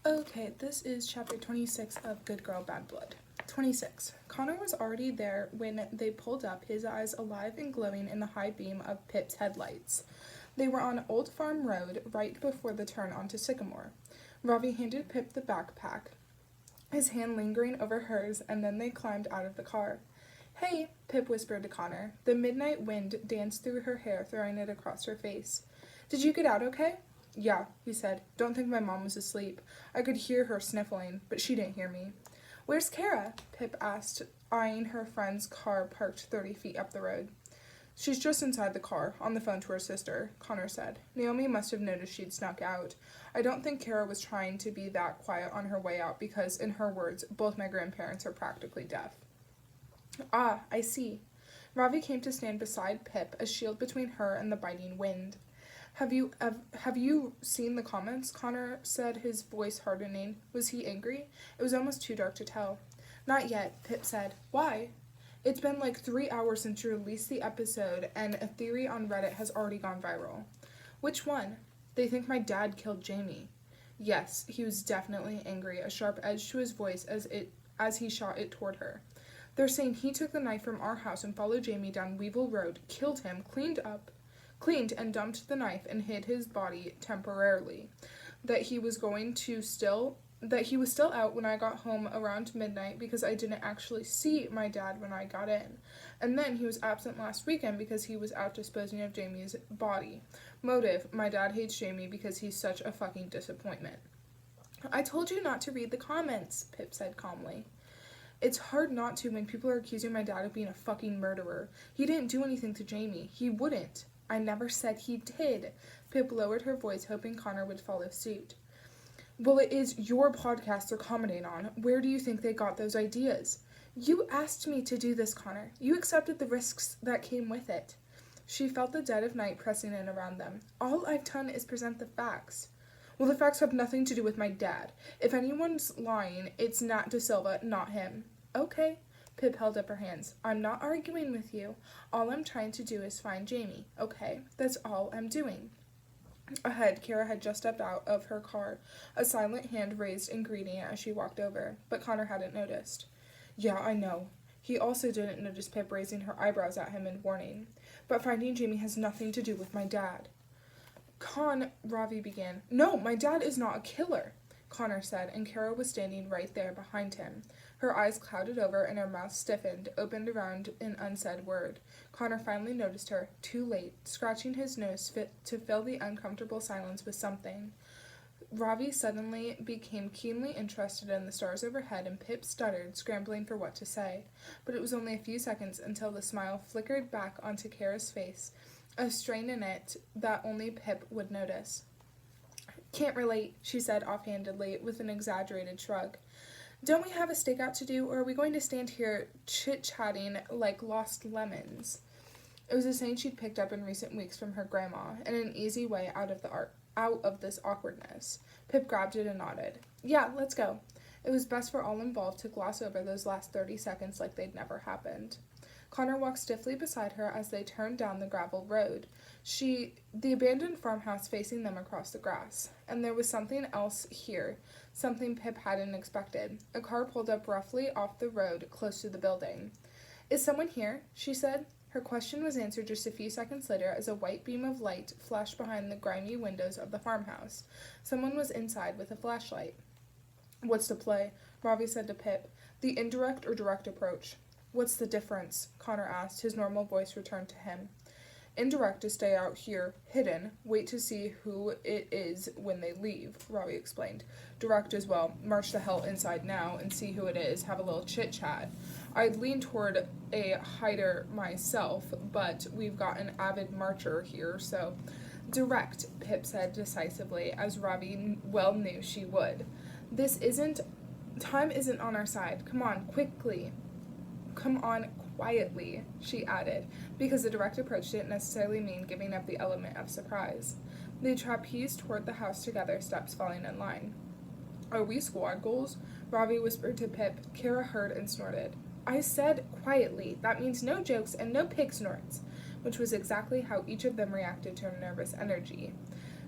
Okay, this is chapter 26 of Good Girl, Bad Blood. 26. Connor was already there when they pulled up, his eyes alive and glowing in the high beam of Pip's headlights. They were on Old Farm Road, right before the turn onto Sycamore. Ravi handed Pip the backpack, his hand lingering over hers, and then they climbed out of the car. "Hey," Pip whispered to Connor. The midnight wind danced through her hair, throwing it across her face. "Did you get out okay?" "Yeah," he said. "Don't think my mom was asleep. I could hear her sniffling, but she didn't hear me." "Where's Kara?" Pip asked, eyeing her friend's car parked 30 feet up the road. "She's just inside the car, on the phone to her sister," Connor said. Naomi must have noticed she'd snuck out. I don't think Kara was trying to be that quiet on her way out because, in her words, both my grandparents are practically deaf. "Ah, I see." Ravi came to stand beside Pip, a shield between her and the biting wind. Have you seen the comments?" Connor said, his voice hardening. Was he angry? It was almost too dark to tell. "Not yet," Pip said. "Why?" "It's been like 3 hours since you released the episode, and a theory on Reddit has already gone viral." "Which one?" "They think my dad killed Jamie." Yes, he was definitely angry, a sharp edge to his voice as he shot it toward her. "They're saying he took the knife from our house and followed Jamie down Weevil Road, killed him, cleaned and dumped the knife and hid his body temporarily. That he was still out when I got home around midnight because I didn't actually see my dad when I got in. And then he was absent last weekend because he was out disposing of Jamie's body. Motive: my dad hates Jamie because he's such a fucking disappointment." "I told you not to read the comments," Pip said calmly. "It's hard not to when people are accusing my dad of being a fucking murderer. He didn't do anything to Jamie. He wouldn't." "I never said he did." Pip lowered her voice, hoping Connor would follow suit. "Well, it is your podcast they're commenting on. Where do you think they got those ideas?" "You asked me to do this, Connor. You accepted the risks that came with it." She felt the dead of night pressing in around them. "All I've done is present the facts." "Well, the facts have nothing to do with my dad. If anyone's lying, it's Nat De Silva, not him." "Okay." Pip held up her hands. "I'm not arguing with you. All I'm trying to do is find Jamie, okay? That's all I'm doing." Ahead, Kara had just stepped out of her car, a silent hand raised in greeting as she walked over, but Connor hadn't noticed. "Yeah, I know." He also didn't notice Pip raising her eyebrows at him in warning. "But finding Jamie has nothing to do with my dad." Ravi began. "No, my dad is not a killer," Connor said, and Kara was standing right there behind him. Her eyes clouded over and her mouth stiffened, opened around an unsaid word. Connor finally noticed her, too late, scratching his nose to fill the uncomfortable silence with something. Ravi suddenly became keenly interested in the stars overhead, and Pip stuttered, scrambling for what to say. But it was only a few seconds until the smile flickered back onto Kara's face, a strain in it that only Pip would notice. "Can't relate," she said offhandedly, with an exaggerated shrug. "Don't we have a stakeout to do, or are we going to stand here chit-chatting like lost lemons?" It was a saying she'd picked up in recent weeks from her grandma, and an easy way out of this awkwardness. Pip grabbed it and nodded. "Yeah, let's go." It was best for all involved to gloss over those last 30 seconds like they'd never happened. Connor walked stiffly beside her as they turned down the gravel road, the abandoned farmhouse facing them across the grass. And there was something else here, something Pip hadn't expected. A car pulled up roughly off the road, close to the building. "Is someone here?" she said. Her question was answered just a few seconds later as a white beam of light flashed behind the grimy windows of the farmhouse. Someone was inside with a flashlight. "What's the play?" Ravi said to Pip. "The indirect or direct approach?" "What's the difference?" Connor asked. His normal voice returned to him. "Indirect is stay out here, hidden, wait to see who it is when they leave," Ravi explained. "Direct is, well, march the hell inside now and see who it is, have a little chit-chat. I'd lean toward a hider myself, but we've got an avid marcher here, so..." "Direct," Pip said decisively, as Ravi well knew she would. Time isn't on our side. Come on, quickly. Come on, quietly," she added, because the direct approach didn't necessarily mean giving up the element of surprise. They trapezed toward the house together, steps falling in line. "Are we squad goals?" Ravi whispered to Pip. Kara heard and snorted. "I said quietly. That means no jokes and no pig snorts," which was exactly how each of them reacted to her nervous energy.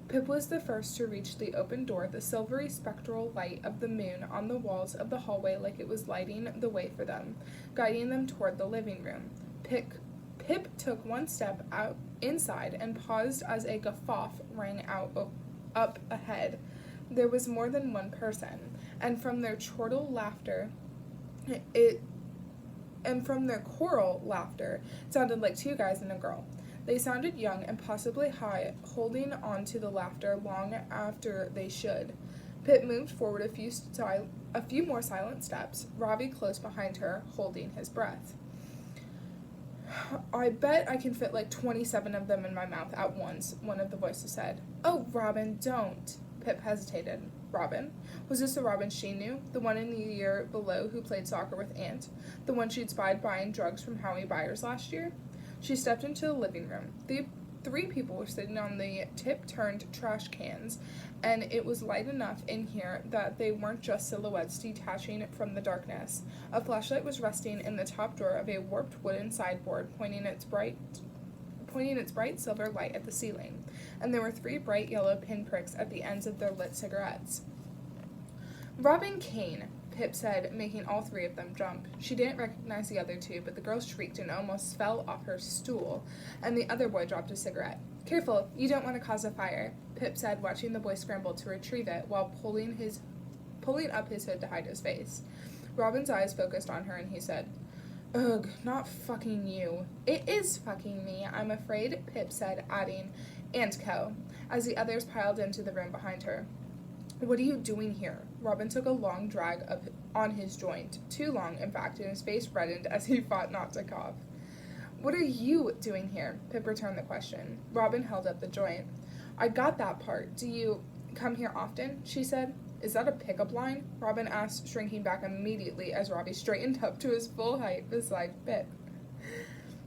Pip was the first to reach the open door, the silvery spectral light of the moon on the walls of the hallway like it was lighting the way for them, guiding them toward the living room. Pip took one step out inside and paused as a guffaw rang out up ahead. There was more than one person, and from their choral laughter, it sounded like two guys and a girl. They sounded young and possibly high, holding on to the laughter long after they should. Pip moved forward a few more silent steps, Robbie close behind her, holding his breath. I bet I can fit like 27 of them in my mouth at once, one of the voices said. Oh, Robin, don't. Pip hesitated. Robin? Was this the Robin she knew? The one in the year below who played soccer with Aunt? The one she'd spied buying drugs from Howie Byers last year? She stepped into the living room. The three people were sitting on the tip-turned trash cans, and it was light enough in here that they weren't just silhouettes detaching from the darkness. A flashlight was resting in the top drawer of a warped wooden sideboard, pointing its bright silver light at the ceiling, and there were 3 bright yellow pinpricks at the ends of their lit cigarettes. Robin Kane, Pip said, making all 3 of them jump. She didn't recognize the other 2, but the girl shrieked and almost fell off her stool, and the other boy dropped a cigarette. Careful, you don't want to cause a fire, Pip said, watching the boy scramble to retrieve it while pulling up his hood to hide his face. Robin's eyes focused on her, and he said, Ugh, not fucking you. It is fucking me, I'm afraid, Pip said, adding, and co, as the others piled into the room behind her. What are you doing here? Robin took a long drag on his joint. Too long, in fact, and his face reddened as he fought not to cough. What are you doing here? Pip returned the question. Robin held up the joint. I got that part. Do you come here often? She said. Is that a pickup line? Robin asked, shrinking back immediately as Robbie straightened up to his full height beside Pip.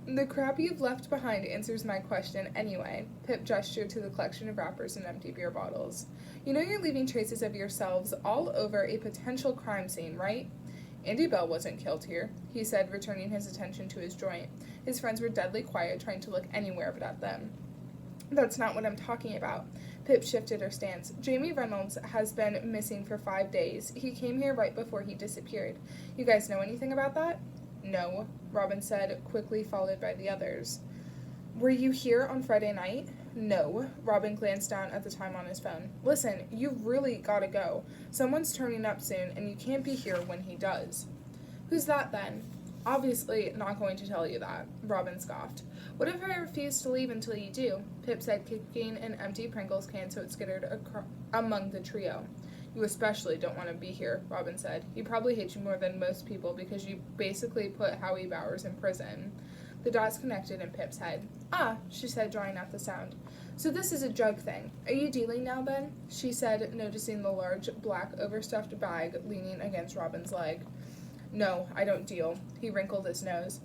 The crap you've left behind answers my question anyway. Pip gestured to the collection of wrappers and empty beer bottles. You know you're leaving traces of yourselves all over a potential crime scene, right? Andy Bell wasn't killed here, he said, returning his attention to his joint. His friends were deadly quiet, trying to look anywhere but at them. That's not what I'm talking about. Pip shifted her stance. Jamie Reynolds has been missing for 5 days. He came here right before he disappeared. You guys know anything about that? No, Robin said, quickly followed by the others. Were you here on Friday night? No. Robin glanced down at the time on his phone. Listen, you've really gotta go. Someone's turning up soon, and you can't be here when he does. Who's that, then? Obviously not going to tell you that, Robin scoffed. What if I refuse to leave until you do? Pip said, kicking an empty Pringles can so it skittered among the trio. You especially don't want to be here, Robin said. He probably hates you more than most people because you basically put Howie Bowers in prison. The dots connected in Pip's head. Ah, she said, drawing out the sound. So this is a drug thing. Are you dealing now, then? She said, noticing the large, black, overstuffed bag leaning against Robin's leg. No, I don't deal. He wrinkled his nose.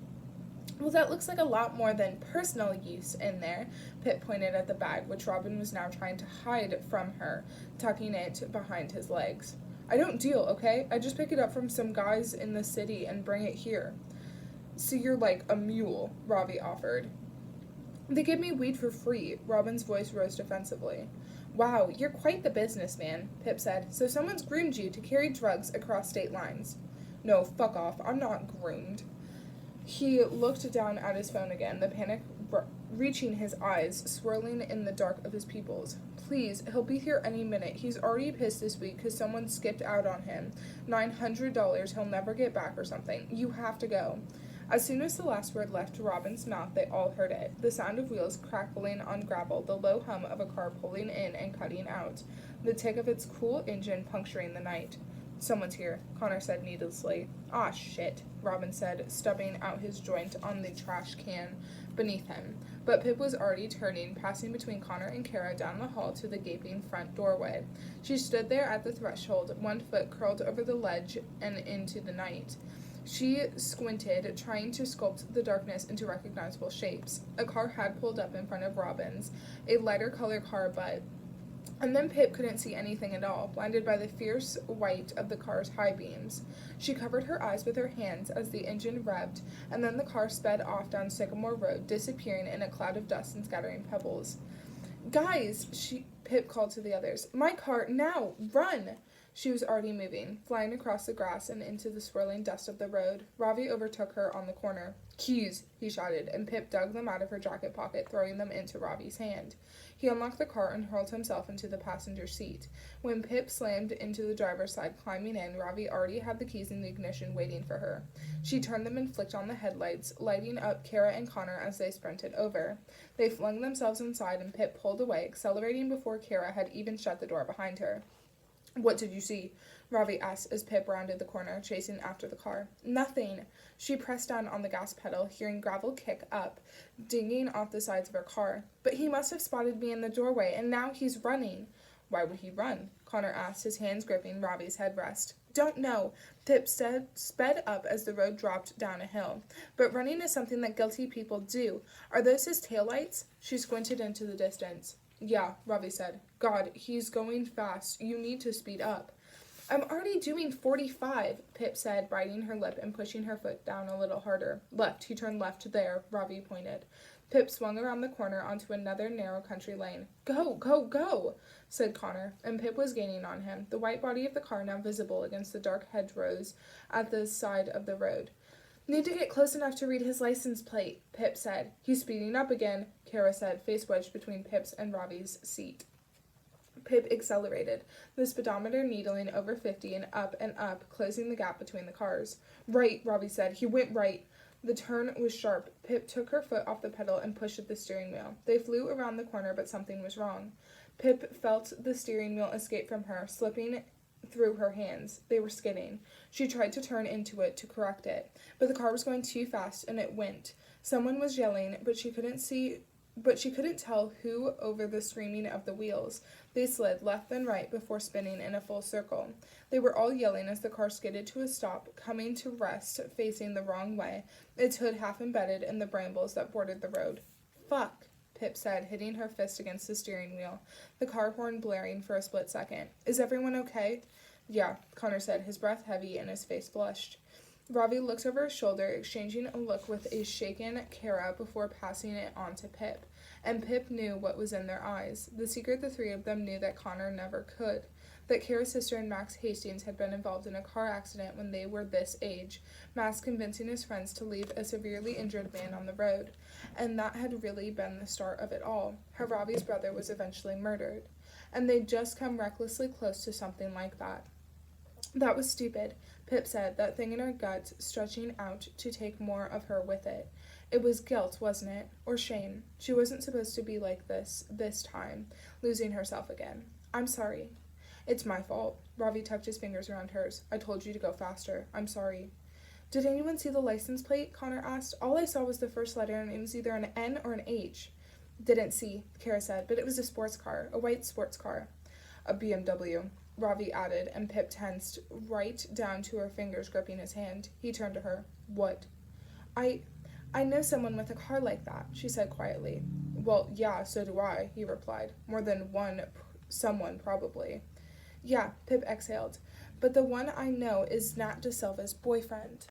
Well, that looks like a lot more than personal use in there. Pip pointed at the bag, which Robin was now trying to hide from her, tucking it behind his legs. I don't deal, okay? I just pick it up from some guys in the city and bring it here. So you're like a mule, Robbie offered. They give me weed for free. Robin's voice rose defensively. Wow, you're quite the businessman, Pip said. So someone's groomed you to carry drugs across state lines. No, fuck off. I'm not groomed. He looked down at his phone again, the panic reaching his eyes, swirling in the dark of his pupils. Please, he'll be here any minute. He's already pissed this week because someone skipped out on him. $900 he'll never get back or something. You have to go. As soon as the last word left Robin's mouth, they all heard it. The sound of wheels crackling on gravel, the low hum of a car pulling in and cutting out, the tick of its cool engine puncturing the night. Someone's here, Connor said needlessly. Ah, shit, Robin said, stubbing out his joint on the trash can beneath him. But Pip was already turning, passing between Connor and Kara down the hall to the gaping front doorway. She stood there at the threshold, one foot curled over the ledge and into the night. She squinted, trying to sculpt the darkness into recognizable shapes. A car had pulled up in front of Robin's, a lighter color car, and then Pip couldn't see anything at all, blinded by the fierce white of the car's high beams. She covered her eyes with her hands as the engine revved, and then the car sped off down Sycamore Road, disappearing in a cloud of dust and scattering pebbles. Guys, Pip called to the others. My car, now, run! She was already moving, flying across the grass and into the swirling dust of the road. Ravi overtook her on the corner. Keys, he shouted, and Pip dug them out of her jacket pocket, throwing them into Ravi's hand. He unlocked the car and hurled himself into the passenger seat. When Pip slammed into the driver's side, climbing in, Ravi already had the keys in the ignition waiting for her. She turned them and flicked on the headlights, lighting up Kara and Connor as they sprinted over. They flung themselves inside and Pip pulled away, accelerating before Kara had even shut the door behind her. What did you see? Ravi asked as Pip rounded the corner, chasing after the car. Nothing. She pressed down on the gas pedal, hearing gravel kick up, dinging off the sides of her car. But he must have spotted me in the doorway, and now he's running. Why would he run? Connor asked, his hands gripping Ravi's headrest. Don't know. Pip sped up as the road dropped down a hill. But running is something that guilty people do. Are those his taillights? She squinted into the distance. Yeah, Ravi said. God, he's going fast. You need to speed up. I'm already doing 45, Pip said, biting her lip and pushing her foot down a little harder. Left. He turned left there, Ravi pointed. Pip swung around the corner onto another narrow country lane. Go, go, go, said Connor, and Pip was gaining on him, the white body of the car now visible against the dark hedgerows at the side of the road. Need to get close enough to read his license plate, Pip said. He's speeding up again, Kara said, face wedged between Pip's and Ravi's seat. Pip accelerated, the speedometer needling over 50 and up, closing the gap between the cars. Right, Ravi said. He went right. The turn was sharp. Pip took her foot off the pedal and pushed at the steering wheel. They flew around the corner, but something was wrong. Pip felt the steering wheel escape from her, slipping through her hands. They were skidding. She tried to turn into it to correct it, but the car was going too fast, and it went. Someone was yelling, but she couldn't tell who over the screaming of the wheels. They slid left and right before spinning in a full circle. They were all yelling as the car skidded to a stop, coming to rest facing the wrong way, its hood half embedded in the brambles that bordered the road. Fuck, Pip said, hitting her fist against the steering wheel, the car horn blaring for a split second. Is everyone okay? Yeah, Connor said, his breath heavy and his face flushed. Ravi looked over his shoulder, exchanging a look with a shaken Kara before passing it on to Pip. And Pip knew what was in their eyes. The secret the three of them knew that Connor never could. That Kara's sister and Max Hastings had been involved in a car accident when they were this age, Max convincing his friends to leave a severely injured man on the road. And that had really been the start of it all. How Ravi's brother was eventually murdered. And they'd just come recklessly close to something like that. That was stupid, Pip said, that thing in her gut stretching out to take more of her with it. It was guilt, wasn't it? Or shame. She wasn't supposed to be like this time, losing herself again. I'm sorry. It's my fault. Ravi tucked his fingers around hers. I told you to go faster. I'm sorry. Did anyone see the license plate? Connor asked. All I saw was the first letter, and it was either an N or an H. Didn't see, Kara said, but it was a sports car, a white sports car. A BMW. Ravi added, and Pip tensed right down to her fingers gripping his hand. He turned to her. What? I know someone with a car like that, she said quietly. Well, yeah, so do I, he replied. More than one someone, probably. Yeah, Pip exhaled. But the one I know is Nat De Silva's boyfriend.